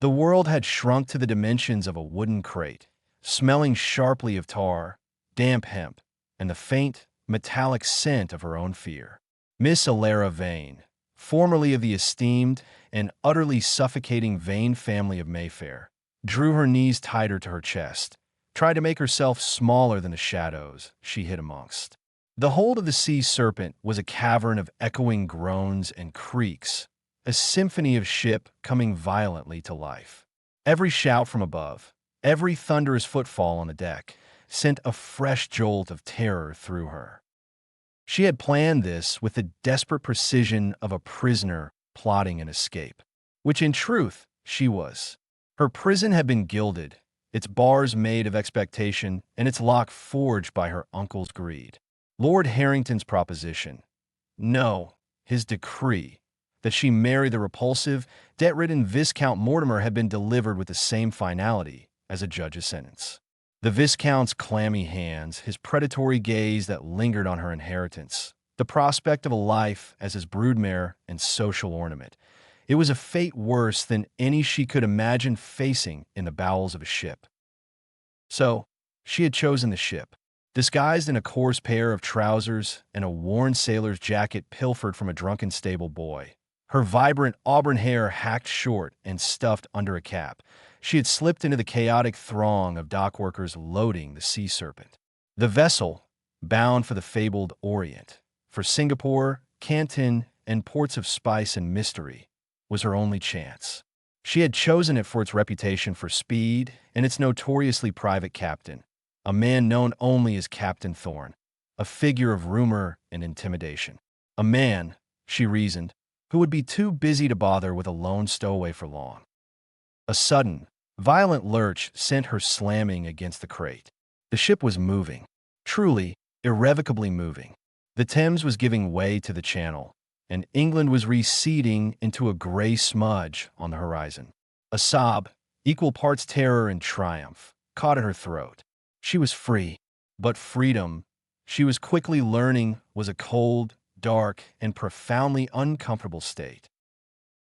The world had shrunk to the dimensions of a wooden crate, smelling sharply of tar, damp hemp, and the faint, metallic scent of her own fear. Miss Alara Vane, formerly of the esteemed and utterly suffocating Vane family of Mayfair, drew her knees tighter to her chest, tried to make herself smaller than the shadows she hid amongst. The hold of the sea serpent was a cavern of echoing groans and creaks, a symphony of ship coming violently to life. Every shout from above, every thunderous footfall on the deck, sent a fresh jolt of terror through her. She had planned this with the desperate precision of a prisoner plotting an escape, which in truth she was. Her prison had been gilded, its bars made of expectation, and its lock forged by her uncle's greed. Lord Harrington's proposition, no, his decree, that she marry the repulsive, debt-ridden Viscount Mortimer had been delivered with the same finality as a judge's sentence. The Viscount's clammy hands, his predatory gaze that lingered on her inheritance, the prospect of a life as his broodmare and social ornament. It was a fate worse than any she could imagine facing in the bowels of a ship. So, she had chosen the ship. Disguised in a coarse pair of trousers and a worn sailor's jacket pilfered from a drunken stable boy, her vibrant auburn hair hacked short and stuffed under a cap, she had slipped into the chaotic throng of dockworkers loading the Sea Serpent. The vessel, bound for the fabled Orient, for Singapore, Canton, and ports of spice and mystery, was her only chance. She had chosen it for its reputation for speed and its notoriously private captain, a man known only as Captain Thorne, a figure of rumor and intimidation. A man, she reasoned, who would be too busy to bother with a lone stowaway for long. A sudden, violent lurch sent her slamming against the crate. The ship was moving, truly, irrevocably moving. The Thames was giving way to the Channel, and England was receding into a gray smudge on the horizon. A sob, equal parts terror and triumph, caught at her throat. She was free, but freedom, she was quickly learning, was a cold, dark, and profoundly uncomfortable state.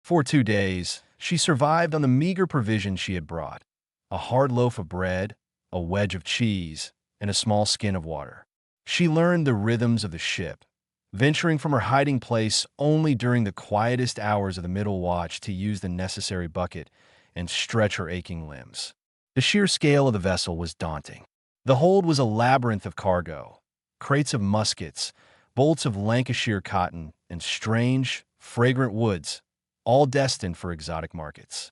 For 2 days, she survived on the meager provisions she had brought: a hard loaf of bread, a wedge of cheese, and a small skin of water. She learned the rhythms of the ship, venturing from her hiding place only during the quietest hours of the middle watch to use the necessary bucket and stretch her aching limbs. The sheer scale of the vessel was daunting. The hold was a labyrinth of cargo, crates of muskets, bolts of Lancashire cotton, and strange, fragrant woods, all destined for exotic markets.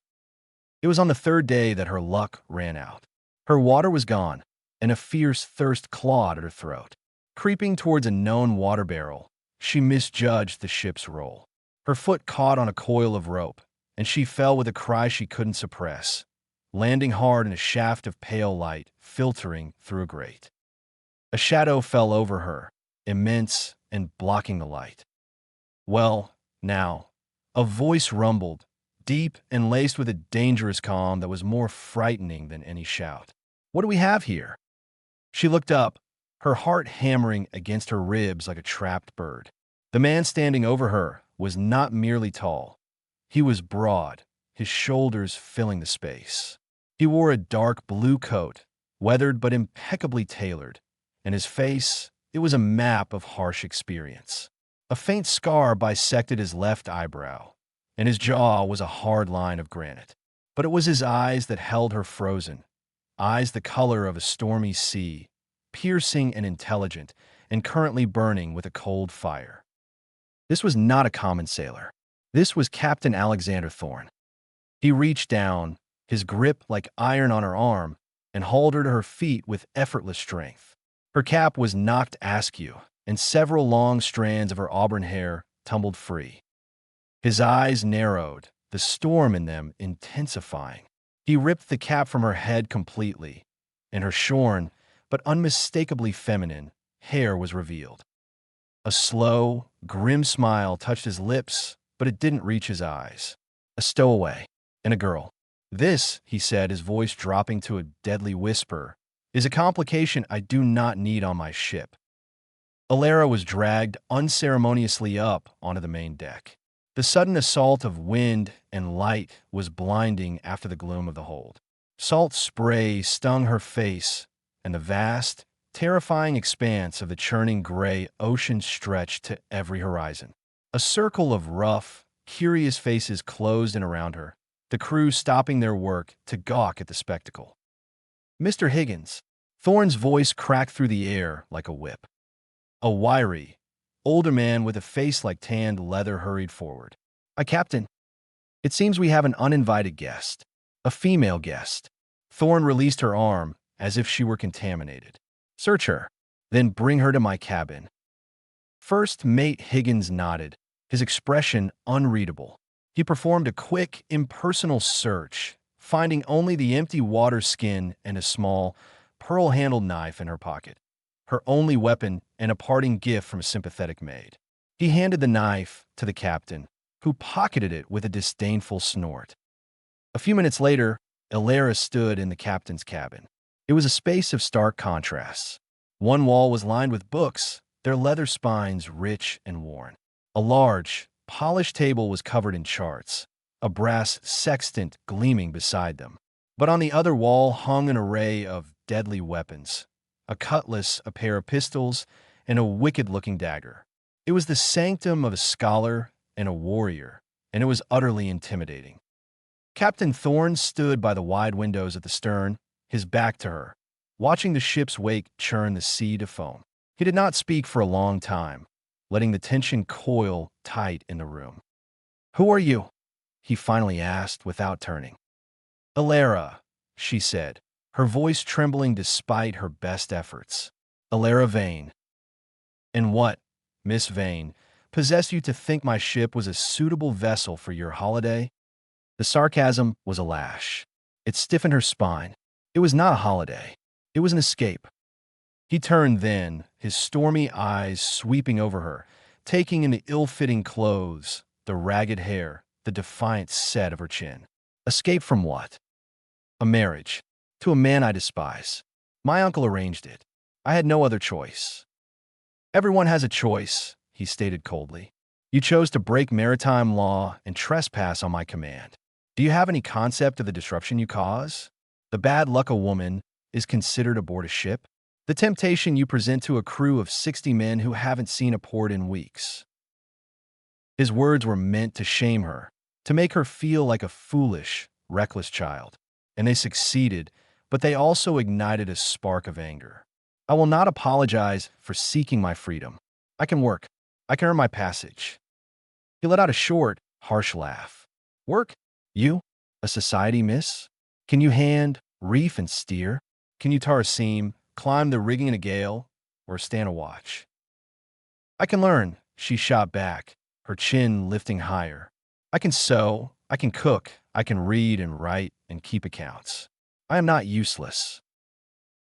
It was on the 3rd day that her luck ran out. Her water was gone, and a fierce thirst clawed at her throat. Creeping towards a known water barrel, she misjudged the ship's roll. Her foot caught on a coil of rope, and she fell with a cry she couldn't suppress, landing hard in a shaft of pale light filtering through a grate. A shadow fell over her, immense and blocking the light. Well, now, a voice rumbled, deep and laced with a dangerous calm that was more frightening than any shout. "What do we have here?" She looked up, her heart hammering against her ribs like a trapped bird. The man standing over her was not merely tall. He was broad, his shoulders filling the space. He wore a dark blue coat, weathered but impeccably tailored, and his face, it was a map of harsh experience. A faint scar bisected his left eyebrow, and his jaw was a hard line of granite. But it was his eyes that held her frozen, eyes the color of a stormy sea, piercing and intelligent, and currently burning with a cold fire. This was not a common sailor. This was Captain Alexander Thorne. He reached down, his grip like iron on her arm, and hauled her to her feet with effortless strength. Her cap was knocked askew, and several long strands of her auburn hair tumbled free. His eyes narrowed, the storm in them intensifying. He ripped the cap from her head completely, and her shorn, but unmistakably feminine, hair was revealed. A slow, grim smile touched his lips, but it didn't reach his eyes. A stowaway, and a girl. "This," he said, his voice dropping to a deadly whisper, "is a complication I do not need on my ship." Alara was dragged unceremoniously up onto the main deck. The sudden assault of wind and light was blinding after the gloom of the hold. Salt spray stung her face, and the vast, terrifying expanse of the churning gray ocean stretched to every horizon. A circle of rough, curious faces closed in around her, the crew stopping their work to gawk at the spectacle. "Mr. Higgins," Thorne's voice cracked through the air like a whip. A wiry, older man with a face like tanned leather hurried forward. Captain. It seems we have an uninvited guest. A female guest." Thorne released her arm as if she were contaminated. "Search her, then bring her to my cabin." First Mate Higgins nodded, his expression unreadable. He performed a quick, impersonal search, finding only the empty water skin and a small, pearl-handled knife in her pocket, her only weapon and a parting gift from a sympathetic maid. He handed the knife to the captain, who pocketed it with a disdainful snort. A few minutes later, Elara stood in the captain's cabin. It was a space of stark contrasts. One wall was lined with books, their leather spines rich and worn. A large, polished table was covered in charts, a brass sextant gleaming beside them. But on the other wall hung an array of deadly weapons, a cutlass, a pair of pistols, and a wicked-looking dagger. It was the sanctum of a scholar and a warrior, and it was utterly intimidating. Captain Thorne stood by the wide windows at the stern, his back to her, watching the ship's wake churn the sea to foam. He did not speak for a long time, letting the tension coil tight in the room. "Who are you?" he finally asked without turning. "Elara," she said, her voice trembling despite her best efforts. "Elara Vane." "And what, Miss Vane, possessed you to think my ship was a suitable vessel for your holiday?" The sarcasm was a lash. It stiffened her spine. It was not a holiday. It was an escape. He turned then, his stormy eyes sweeping over her, taking in the ill-fitting clothes, the ragged hair, the defiant set of her chin. Escape from what? A marriage. To a man I despise. My uncle arranged it. I had no other choice. "Everyone has a choice," he stated coldly. "You chose to break maritime law and trespass on my command. Do you have any concept of the disruption you cause? The bad luck a woman is considered aboard a ship? The temptation you present to a crew of 60 men who haven't seen a port in weeks?" His words were meant to shame her, to make her feel like a foolish, reckless child. And they succeeded, but they also ignited a spark of anger. "I will not apologize for seeking my freedom. I can work. I can earn my passage." He let out a short, harsh laugh. "Work? You? A society miss? Can you hand, reef, and steer? Can you tar a seam, climb the rigging in a gale, or stand a watch?" "I can learn," she shot back, her chin lifting higher. "I can sew, I can cook, I can read and write and keep accounts. I am not useless."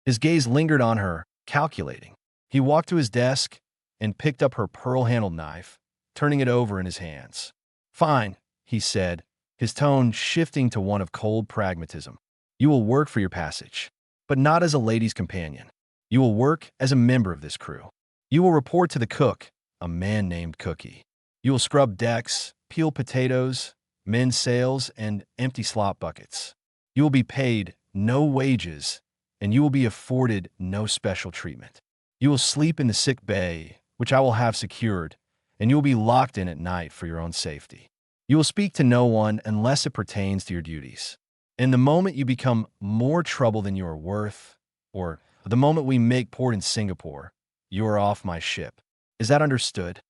His gaze lingered on her, calculating. He walked to his desk and picked up her pearl-handled knife, turning it over in his hands. "Fine," he said, his tone shifting to one of cold pragmatism. "You will work for your passage, but not as a lady's companion. You will work as a member of this crew. You will report to the cook, a man named Cookie. You will scrub decks, peel potatoes, mend sails, and empty slop buckets. You will be paid no wages, and you will be afforded no special treatment. You will sleep in the sick bay, which I will have secured, and you will be locked in at night for your own safety. You will speak to no one unless it pertains to your duties. And the moment you become more trouble than you are worth, or the moment we make port in Singapore, you are off my ship. Is that understood?"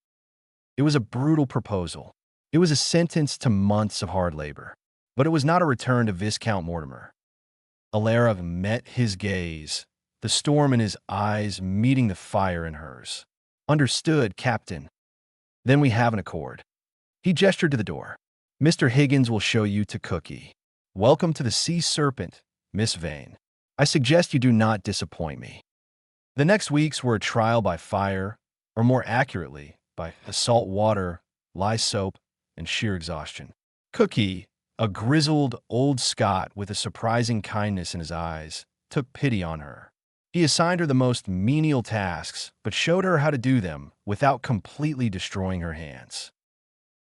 It was a brutal proposal. It was a sentence to months of hard labor. But it was not a return to Viscount Mortimer. Elara met his gaze, the storm in his eyes meeting the fire in hers. "Understood, Captain. Then we have an accord." He gestured to the door. "Mr. Higgins will show you to Cookie. Welcome to the Sea Serpent, Miss Vane. I suggest you do not disappoint me." The next weeks were a trial by fire, or more accurately, by salt water, lye soap, and sheer exhaustion. Cookie, a grizzled old Scot with a surprising kindness in his eyes, took pity on her. He assigned her the most menial tasks, but showed her how to do them without completely destroying her hands.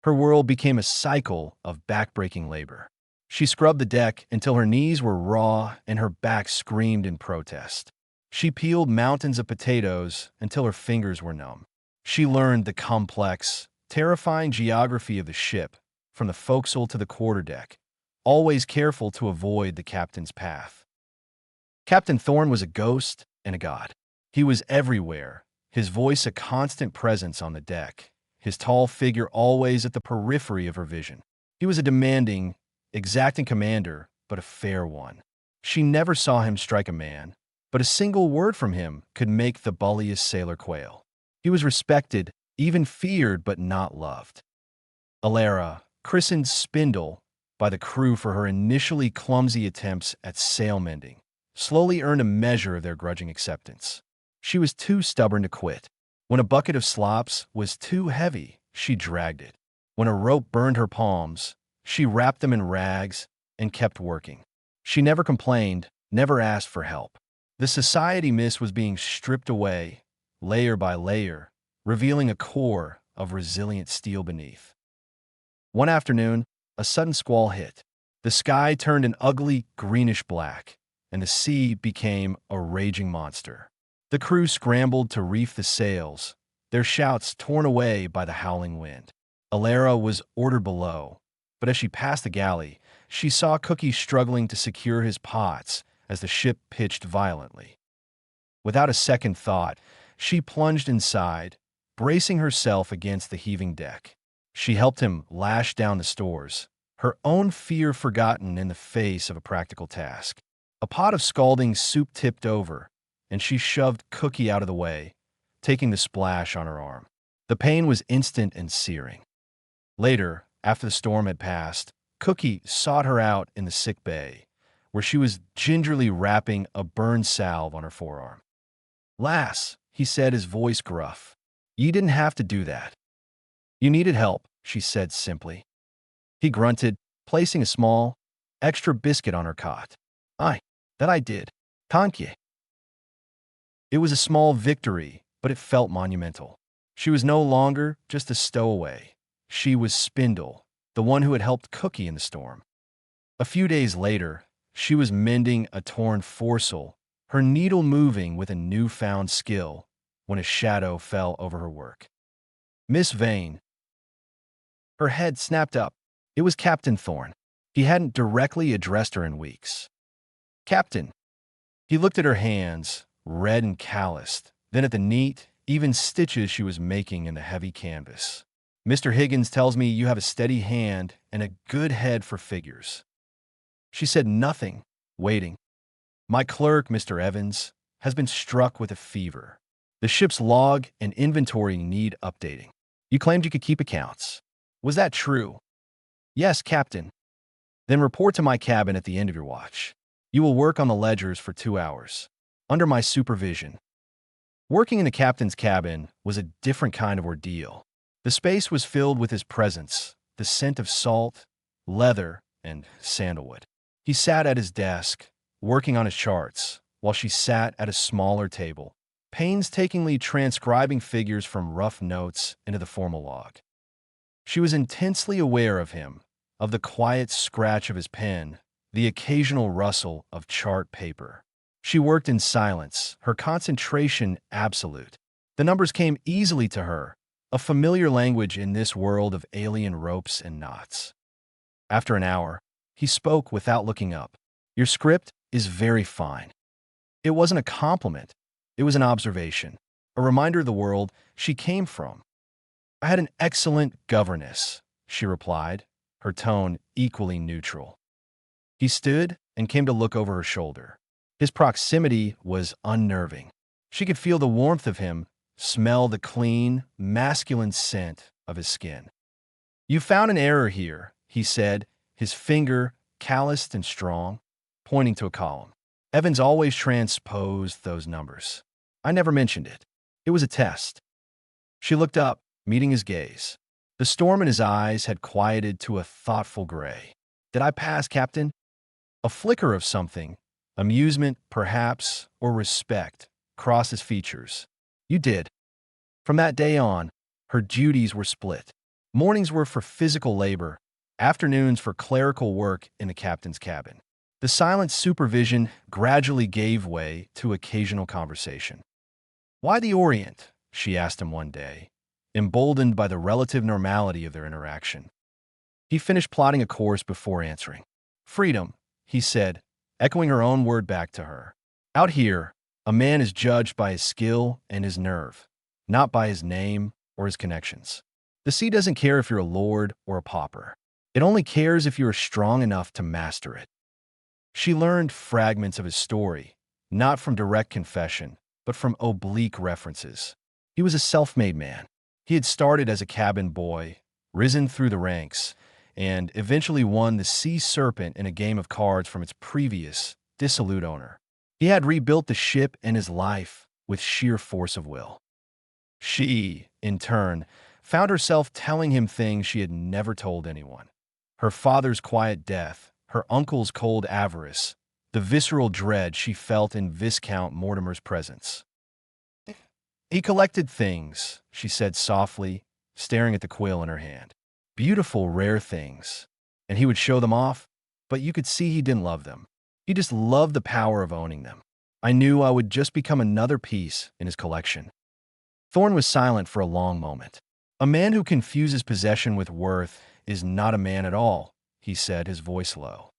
Her world became a cycle of backbreaking labor. She scrubbed the deck until her knees were raw and her back screamed in protest. She peeled mountains of potatoes until her fingers were numb. She learned the complex, terrifying geography of the ship, from the forecastle to the quarterdeck, always careful to avoid the captain's path. Captain Thorne was a ghost and a god. He was everywhere, his voice a constant presence on the deck, his tall figure always at the periphery of her vision. He was a demanding, exacting commander, but a fair one. She never saw him strike a man, but a single word from him could make the bulliest sailor quail. He was respected, even feared, but not loved. Alara, christened Spindle by the crew for her initially clumsy attempts at sail mending, slowly earned a measure of their grudging acceptance. She was too stubborn to quit. When a bucket of slops was too heavy, she dragged it. When a rope burned her palms, she wrapped them in rags and kept working. She never complained, never asked for help. The society miss was being stripped away, layer by layer, revealing a core of resilient steel beneath. One afternoon, a sudden squall hit. The sky turned an ugly greenish black, and the sea became a raging monster. The crew scrambled to reef the sails, their shouts torn away by the howling wind. Alara was ordered below, but as she passed the galley, she saw Cookie struggling to secure his pots as the ship pitched violently. Without a second thought, she plunged inside, bracing herself against the heaving deck. She helped him lash down the stores, her own fear forgotten in the face of a practical task. A pot of scalding soup tipped over, and she shoved Cookie out of the way, taking the splash on her arm. The pain was instant and searing. Later, after the storm had passed, Cookie sought her out in the sick bay, where she was gingerly wrapping a burn salve on her forearm. "Lass," he said, his voice gruff, "you didn't have to do that." "You needed help," she said simply. He grunted, placing a small, extra biscuit on her cot. "Aye, that I did. Thank ye." It was a small victory, but it felt monumental. She was no longer just a stowaway. She was Spindle, the one who had helped Cookie in the storm. A few days later, she was mending a torn foresail, her needle moving with a newfound skill, when a shadow fell over her work. "Miss Vane." Her head snapped up. It was Captain Thorne. He hadn't directly addressed her in weeks. "Captain." He looked at her hands, red and calloused, then at the neat, even stitches she was making in the heavy canvas. "Mr. Higgins tells me you have a steady hand and a good head for figures." She said nothing, waiting. "My clerk, Mr. Evans, has been struck with a fever. The ship's log and inventory need updating. You claimed you could keep accounts. Was that true?" "Yes, Captain." "Then report to my cabin at the end of your watch. You will work on the ledgers for 2 hours, under my supervision." Working in the captain's cabin was a different kind of ordeal. The space was filled with his presence, the scent of salt, leather, and sandalwood. He sat at his desk, working on his charts, while she sat at a smaller table, painstakingly transcribing figures from rough notes into the formal log. She was intensely aware of him, of the quiet scratch of his pen, the occasional rustle of chart paper. She worked in silence, her concentration absolute. The numbers came easily to her, a familiar language in this world of alien ropes and knots. After an hour, he spoke without looking up. "Your script is very fine." It wasn't a compliment. It was an observation, a reminder of the world she came from. "I had an excellent governess," she replied, her tone equally neutral. He stood and came to look over her shoulder. His proximity was unnerving. She could feel the warmth of him, smell the clean, masculine scent of his skin. "You found an error here," he said, his finger calloused and strong, pointing to a column. "Evans always transposed those numbers. I never mentioned it. It was a test." She looked up, meeting his gaze. The storm in his eyes had quieted to a thoughtful gray. "Did I pass, Captain?" A flicker of something, amusement, perhaps, or respect, crossed his features. "You did." From that day on, her duties were split. Mornings were for physical labor, afternoons for clerical work in the captain's cabin. The silent supervision gradually gave way to occasional conversation. "Why the Orient?" she asked him one day, emboldened by the relative normality of their interaction. He finished plotting a course before answering. "Freedom," he said, echoing her own word back to her. "Out here, a man is judged by his skill and his nerve, not by his name or his connections. The sea doesn't care if you're a lord or a pauper. It only cares if you are strong enough to master it." She learned fragments of his story, not from direct confession, but from oblique references. He was a self-made man. He had started as a cabin boy, risen through the ranks, and eventually won the Sea Serpent in a game of cards from its previous, dissolute owner. He had rebuilt the ship and his life with sheer force of will. She, in turn, found herself telling him things she had never told anyone. Her father's quiet death, her uncle's cold avarice, the visceral dread she felt in Viscount Mortimer's presence. "He collected things," she said softly, staring at the quill in her hand. "Beautiful, rare things. And he would show them off, but you could see he didn't love them. He just loved the power of owning them. I knew I would just become another piece in his collection." Thorn was silent for a long moment. "A man who confuses possession with worth is not a man at all," he said, his voice low.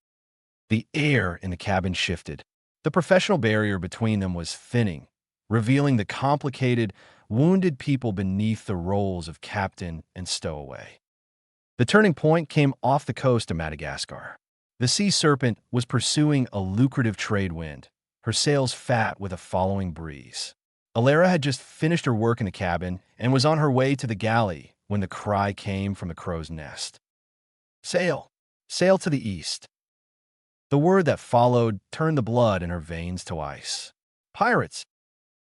The air in the cabin shifted. The professional barrier between them was thinning, revealing the complicated, wounded people beneath the roles of captain and stowaway. The turning point came off the coast of Madagascar. The Sea Serpent was pursuing a lucrative trade wind, her sails fat with a following breeze. Alara had just finished her work in the cabin and was on her way to the galley when the cry came from the crow's nest. "Sail! Sail to the east!" The word that followed turned the blood in her veins to ice. "Pirates!"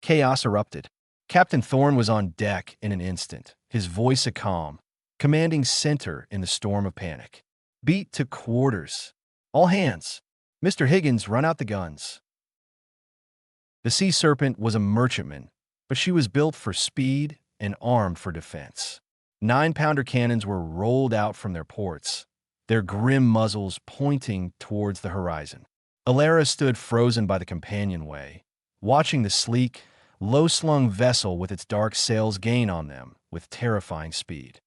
Chaos erupted. Captain Thorn was on deck in an instant, his voice a calm, commanding center in the storm of panic. "Beat to quarters! All hands! Mr. Higgins, run out the guns!" The Sea Serpent was a merchantman, but she was built for speed and armed for defense. 9-pounder cannons were rolled out from their ports, their grim muzzles pointing towards the horizon. Alara stood frozen by the companionway, watching the sleek, low-slung vessel with its dark sails gain on them with terrifying speed.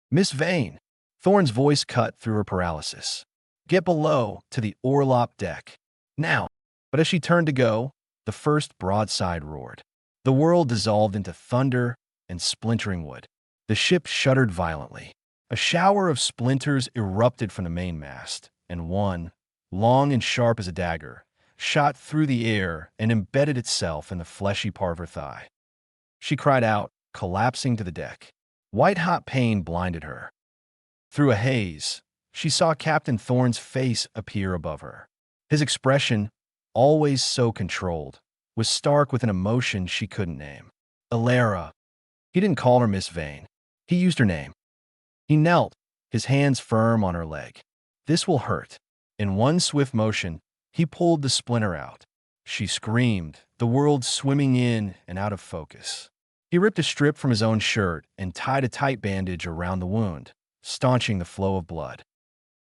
"Miss Vane!" Thorn's voice cut through her paralysis. "Get below to the orlop deck. Now!" But as she turned to go, the first broadside roared. The world dissolved into thunder and splintering wood. The ship shuddered violently. A shower of splinters erupted from the mainmast, and one, long and sharp as a dagger, shot through the air and embedded itself in the fleshy part of her thigh. She cried out, collapsing to the deck. White-hot pain blinded her. Through a haze, she saw Captain Thorn's face appear above her. His expression, always so controlled, was stark with an emotion she couldn't name. "Alara." He didn't call her Miss Vane. He used her name. He knelt, his hands firm on her leg. "This will hurt." In one swift motion, he pulled the splinter out. She screamed, the world swimming in and out of focus. He ripped a strip from his own shirt and tied a tight bandage around the wound, staunching the flow of blood.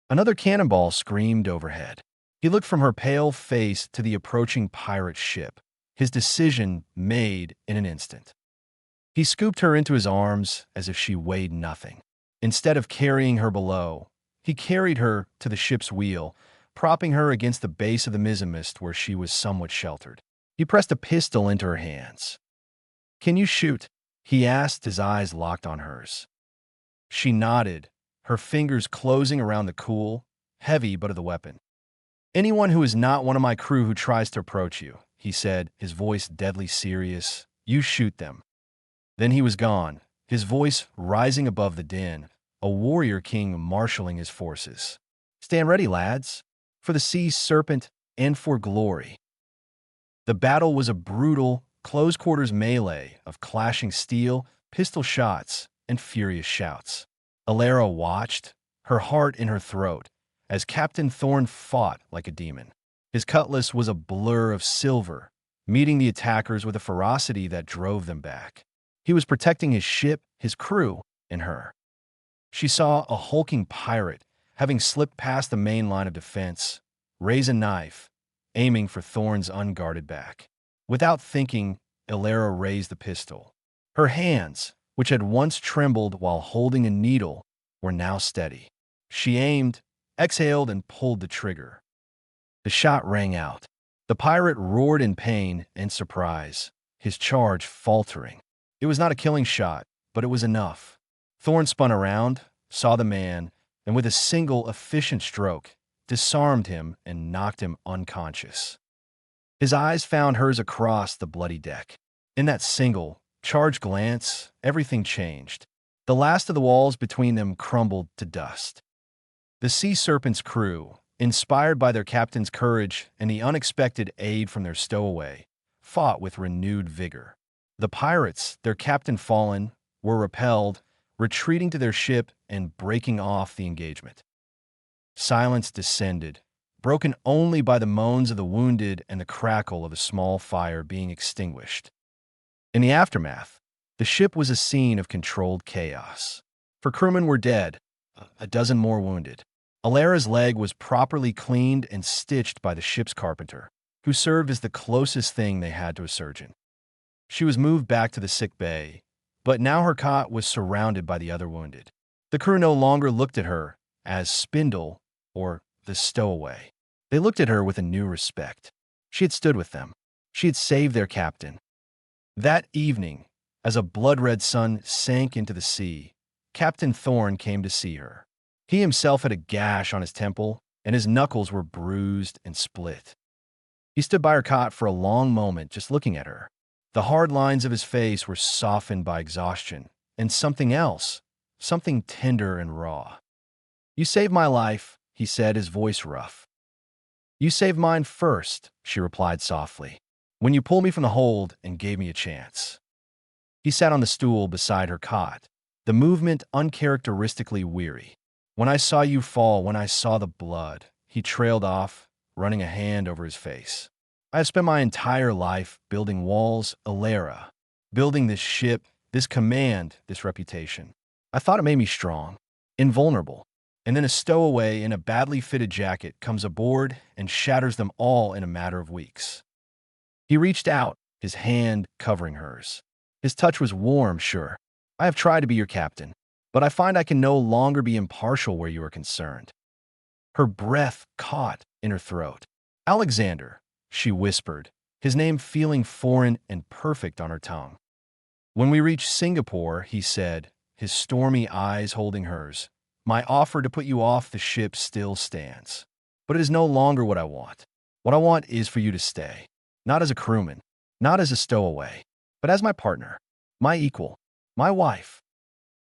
Another cannonball screamed overhead. He looked from her pale face to the approaching pirate ship, his decision made in an instant. He scooped her into his arms as if she weighed nothing. Instead of carrying her below, he carried her to the ship's wheel, propping her against the base of the mizzenmast where she was somewhat sheltered. He pressed a pistol into her hands. "Can you shoot?" he asked, his eyes locked on hers. She nodded, her fingers closing around the cool, heavy butt of the weapon. "Anyone who is not one of my crew who tries to approach you," he said, his voice deadly serious, "you shoot them." Then he was gone, his voice rising above the din, a warrior king marshaling his forces. "Stand ready, lads, for the Sea Serpent and for glory." The battle was a brutal, close-quarters melee of clashing steel, pistol shots, and furious shouts. Alara watched, her heart in her throat, as Captain Thorn fought like a demon. His cutlass was a blur of silver, meeting the attackers with a ferocity that drove them back. He was protecting his ship, his crew, and her. She saw a hulking pirate, having slipped past the main line of defense, raise a knife, aiming for Thorn's unguarded back. Without thinking, Ilera raised the pistol. Her hands, which had once trembled while holding a needle, were now steady. She aimed, exhaled, and pulled the trigger. The shot rang out. The pirate roared in pain and surprise, his charge faltering. It was not a killing shot, but it was enough. Thorn spun around, saw the man, and with a single efficient stroke, disarmed him and knocked him unconscious. His eyes found hers across the bloody deck. In that single, charged glance, everything changed. The last of the walls between them crumbled to dust. The Sea Serpent's crew, inspired by their captain's courage and the unexpected aid from their stowaway, fought with renewed vigor. The pirates, their captain fallen, were repelled, retreating to their ship and breaking off the engagement. Silence descended, broken only by the moans of the wounded and the crackle of a small fire being extinguished. In the aftermath, the ship was a scene of controlled chaos. 4 crewmen were dead, a dozen more wounded. Ilera's leg was properly cleaned and stitched by the ship's carpenter, who served as the closest thing they had to a surgeon. She was moved back to the sick bay, but now her cot was surrounded by the other wounded. The crew no longer looked at her as Spindle or the stowaway. They looked at her with a new respect. She had stood with them. She had saved their captain. That evening, as a blood-red sun sank into the sea, Captain Thorn came to see her. He himself had a gash on his temple, and his knuckles were bruised and split. He stood by her cot for a long moment, just looking at her. The hard lines of his face were softened by exhaustion, and something else, something tender and raw. "You saved my life," he said, his voice rough. "You saved mine first," she replied softly, "when you pulled me from the hold and gave me a chance." He sat on the stool beside her cot, the movement uncharacteristically weary. "When I saw you fall, when I saw the blood," he trailed off, running a hand over his face. "I have spent my entire life building walls, Ilera, building this ship, this command, this reputation. I thought it made me strong, invulnerable. And then a stowaway in a badly fitted jacket comes aboard and shatters them all in a matter of weeks." He reached out, his hand covering hers. His touch was warm, sure. "I have tried to be your captain, but I find I can no longer be impartial where you are concerned." Her breath caught in her throat. "Alexander," she whispered, his name feeling foreign and perfect on her tongue. "When we reach Singapore," he said, his stormy eyes holding hers, "my offer to put you off the ship still stands. But it is no longer what I want. What I want is for you to stay. Not as a crewman, not as a stowaway, but as my partner, my equal, my wife."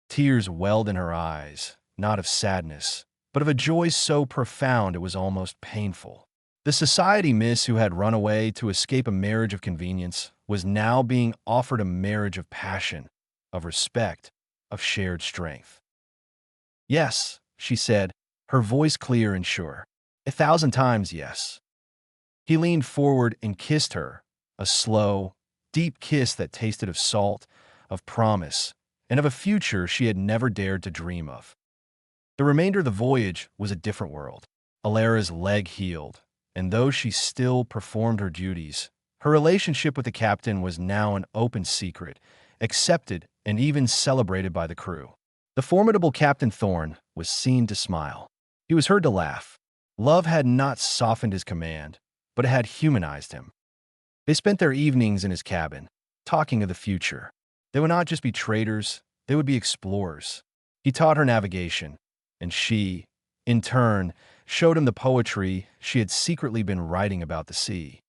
Tears welled in her eyes, not of sadness, but of a joy so profound it was almost painful. The society miss who had run away to escape a marriage of convenience was now being offered a marriage of passion, of respect, of shared strength. "Yes," she said, her voice clear and sure. "1,000 times yes." He leaned forward and kissed her, a slow, deep kiss that tasted of salt, of promise, and of a future she had never dared to dream of. The remainder of the voyage was a different world. Ilera's leg healed, and though she still performed her duties, her relationship with the captain was now an open secret, accepted and even celebrated by the crew. The formidable Captain Thorn was seen to smile. He was heard to laugh. Love had not softened his command, but it had humanized him. They spent their evenings in his cabin, talking of the future. They would not just be traders, they would be explorers. He taught her navigation, and she, in turn, showed him the poetry she had secretly been writing about the sea.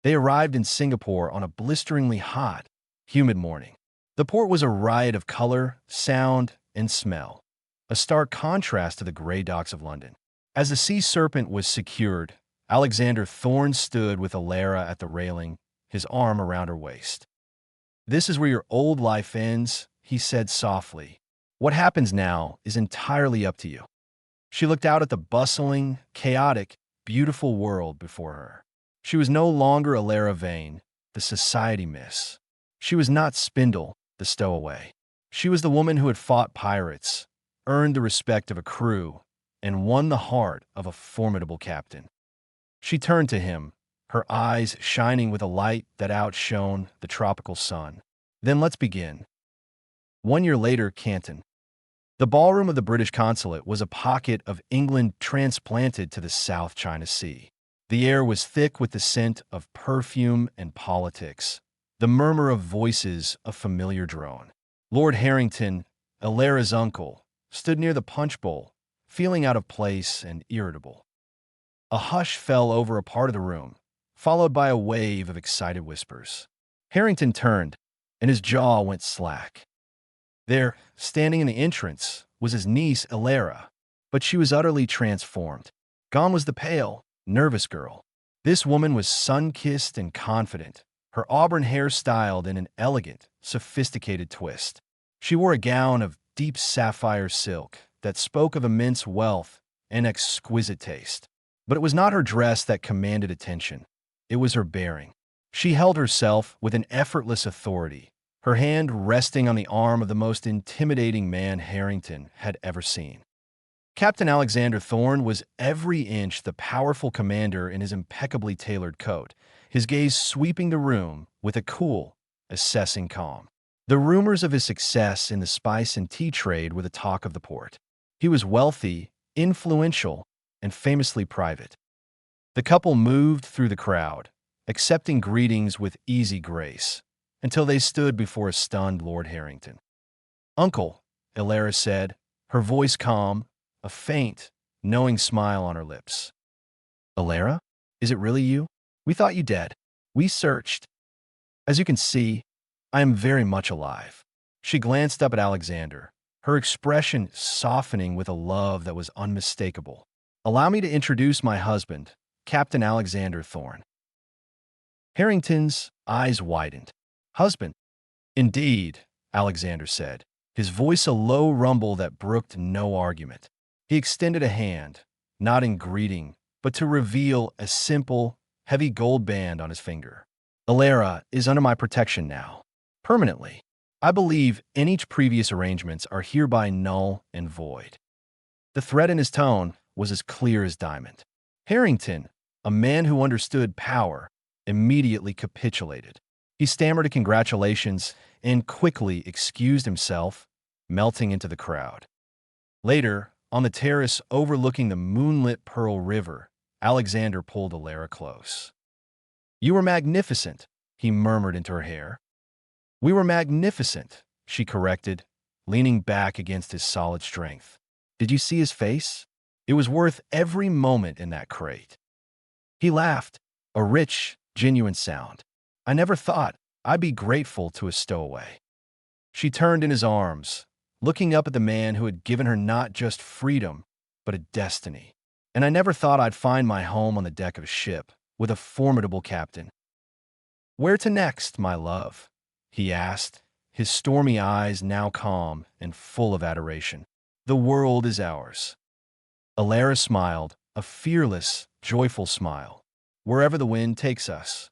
They arrived in Singapore on a blisteringly hot, humid morning. The port was a riot of color, sound, and smell, a stark contrast to the gray docks of London. As the Sea Serpent was secured, Alexander Thorn stood with Ilera at the railing, his arm around her waist. "This is where your old life ends," he said softly. "What happens now is entirely up to you." She looked out at the bustling, chaotic, beautiful world before her. She was no longer Ilera Vane, the society miss. She was not Spindle, the stowaway. She was the woman who had fought pirates, earned the respect of a crew and won the heart of a formidable captain. She turned to him, her eyes shining with a light that outshone the tropical sun. Then let's begin. 1 year later, Canton. The ballroom of the British consulate was a pocket of England transplanted to the South China Sea. The air was thick with the scent of perfume and politics, the murmur of voices a familiar drone. Lord Harrington, Alara's uncle, stood near the punch bowl, feeling out of place and irritable. A hush fell over a part of the room, followed by a wave of excited whispers. Harrington turned, and his jaw went slack. There, standing in the entrance, was his niece, Alara, but she was utterly transformed. Gone was the pale, nervous girl. This woman was sun-kissed and confident, her auburn hair styled in an elegant, sophisticated twist. She wore a gown of deep sapphire silk that spoke of immense wealth and exquisite taste. But it was not her dress that commanded attention. It was her bearing. She held herself with an effortless authority, her hand resting on the arm of the most intimidating man Harrington had ever seen. Captain Alexander Thorne was every inch the powerful commander in his impeccably tailored coat, his gaze sweeping the room with a cool, assessing calm. The rumors of his success in the spice and tea trade were the talk of the port. He was wealthy, influential, and famously private. The couple moved through the crowd, accepting greetings with easy grace, until they stood before a stunned Lord Harrington. "Uncle," Alara said, her voice calm, a faint, knowing smile on her lips. "Alara? Is it really you? We thought you dead. We searched. As you can see, I am very much alive." She glanced up at Alexander, her expression softening with a love that was unmistakable. "Allow me to introduce my husband, Captain Alexander Thorne." Harrington's eyes widened. "Husband?" "Indeed," Alexander said, his voice a low rumble that brooked no argument. He extended a hand, not in greeting, but to reveal a simple, heavy gold band on his finger. "Alara is under my protection now, permanently. I believe any previous arrangements are hereby null and void." The threat in his tone was as clear as diamond. Harrington, a man who understood power, immediately capitulated. He stammered a congratulations and quickly excused himself, melting into the crowd. Later, on the terrace overlooking the moonlit Pearl River, Alexander pulled Alara close. "You were magnificent," he murmured into her hair. "We were magnificent," she corrected, leaning back against his solid strength. "Did you see his face? It was worth every moment in that crate." He laughed, a rich, genuine sound. "I never thought I'd be grateful to a stowaway." She turned in his arms, looking up at the man who had given her not just freedom, but a destiny. "And I never thought I'd find my home on the deck of a ship, with a formidable captain." "Where to next, my love?" he asked, his stormy eyes now calm and full of adoration. "The world is ours." Alara smiled, a fearless, joyful smile. "Wherever the wind takes us."